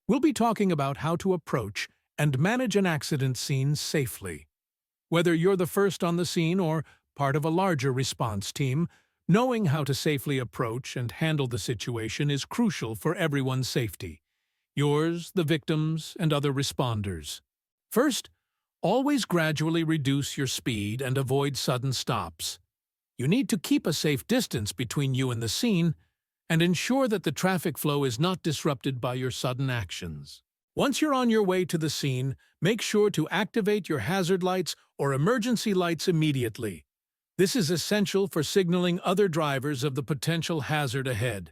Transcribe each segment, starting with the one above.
we'll be talking about how to approach and manage an accident scene safely. Whether you're the first on the scene or part of a larger response team, knowing how to safely approach and handle the situation is crucial for everyone's safety. Yours, the victims, and other responders. First, always gradually reduce your speed and avoid sudden stops. You need to keep a safe distance between you and the scene and ensure that the traffic flow is not disrupted by your sudden actions. Once you're on your way to the scene, make sure to activate your hazard lights or emergency lights immediately. This is essential for signaling other drivers of the potential hazard ahead.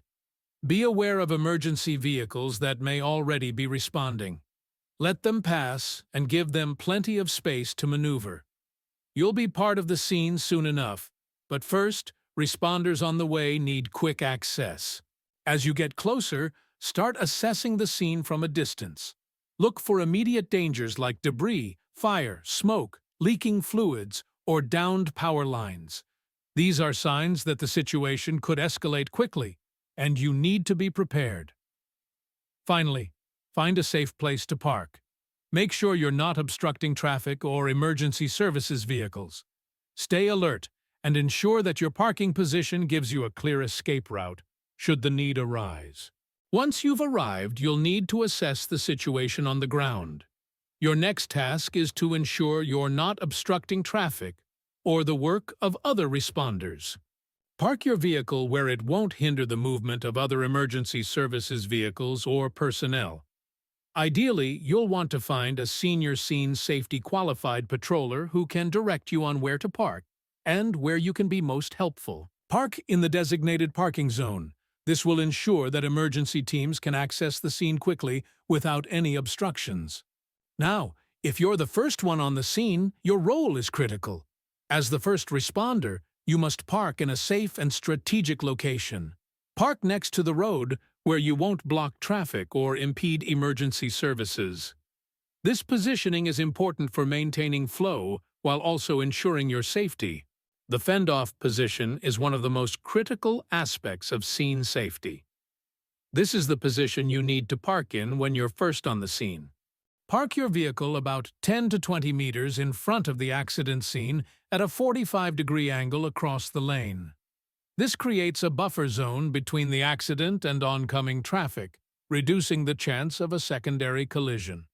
Be aware of emergency vehicles that may already be responding. Let them pass and give them plenty of space to maneuver. You'll be part of the scene soon enough, but first, responders on the way need quick access. As you get closer, start assessing the scene from a distance. Look for immediate dangers like debris, fire, smoke, leaking fluids, or downed power lines. These are signs that the situation could escalate quickly, and you need to be prepared. Finally, find a safe place to park. Make sure you're not obstructing traffic or emergency services vehicles. Stay alert and ensure that your parking position gives you a clear escape route, should the need arise. Once you've arrived, you'll need to assess the situation on the ground. Your next task is to ensure you're not obstructing traffic or the work of other responders. Park your vehicle where it won't hinder the movement of other emergency services vehicles or personnel. Ideally, you'll want to find a senior scene safety qualified patroller who can direct you on where to park and where you can be most helpful. Park in the designated parking zone. This will ensure that emergency teams can access the scene quickly without any obstructions. Now, if you're the first one on the scene, your role is critical. As the first responder, you must park in a safe and strategic location. Park next to the road where you won't block traffic or impede emergency services. This positioning is important for maintaining flow while also ensuring your safety. The fend-off position is one of the most critical aspects of scene safety. This is the position you need to park in when you're first on the scene. Park your vehicle about 10 to 20 meters in front of the accident scene at a 45-degree angle across the lane. This creates a buffer zone between the accident and oncoming traffic, reducing the chance of a secondary collision.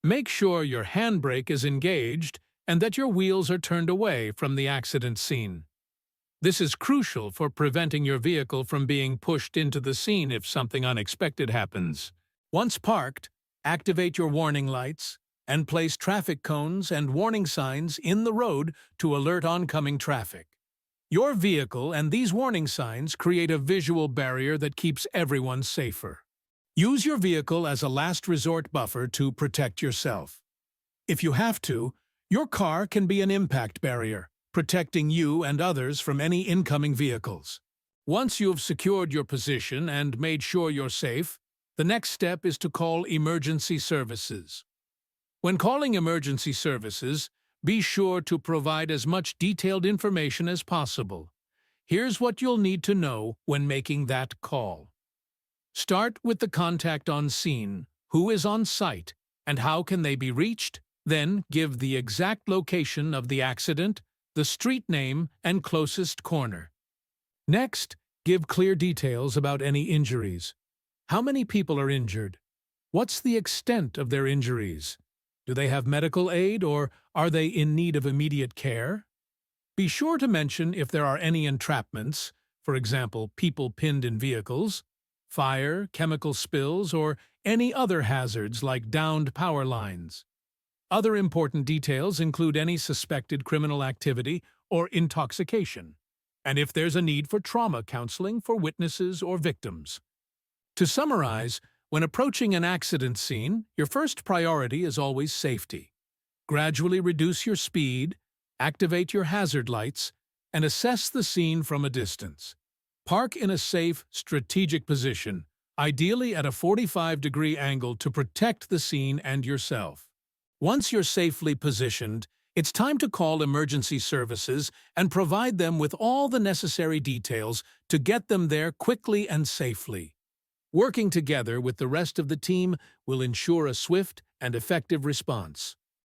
Make sure your handbrake is engaged and that your wheels are turned away from the accident scene. This is crucial for preventing your vehicle from being pushed into the scene if something unexpected happens. Once parked, activate your warning lights and place traffic cones and warning signs in the road to alert oncoming traffic. Your vehicle and these warning signs create a visual barrier that keeps everyone safer. Use your vehicle as a last resort buffer to protect yourself. If you have to, your car can be an impact barrier, protecting you and others from any incoming vehicles. Once you've secured your position and made sure you're safe, the next step is to call emergency services. When calling emergency services, be sure to provide as much detailed information as possible. Here's what you'll need to know when making that call. Start with the contact on scene, who is on site, and how can they be reached. Then give the exact location of the accident, the street name, and closest corner. Next, give clear details about any injuries. How many people are injured? What's the extent of their injuries? Do they have medical aid or are they in need of immediate care? Be sure to mention if there are any entrapments, for example, people pinned in vehicles, fire, chemical spills, or any other hazards like downed power lines. Other important details include any suspected criminal activity or intoxication, and if there's a need for trauma counseling for witnesses or victims. To summarize, when approaching an accident scene, your first priority is always safety. Gradually reduce your speed, activate your hazard lights, and assess the scene from a distance. Park in a safe, strategic position, ideally at a 45-degree angle to protect the scene and yourself. Once you're safely positioned, it's time to call emergency services and provide them with all the necessary details to get them there quickly and safely. Working together with the rest of the team will ensure a swift and effective response.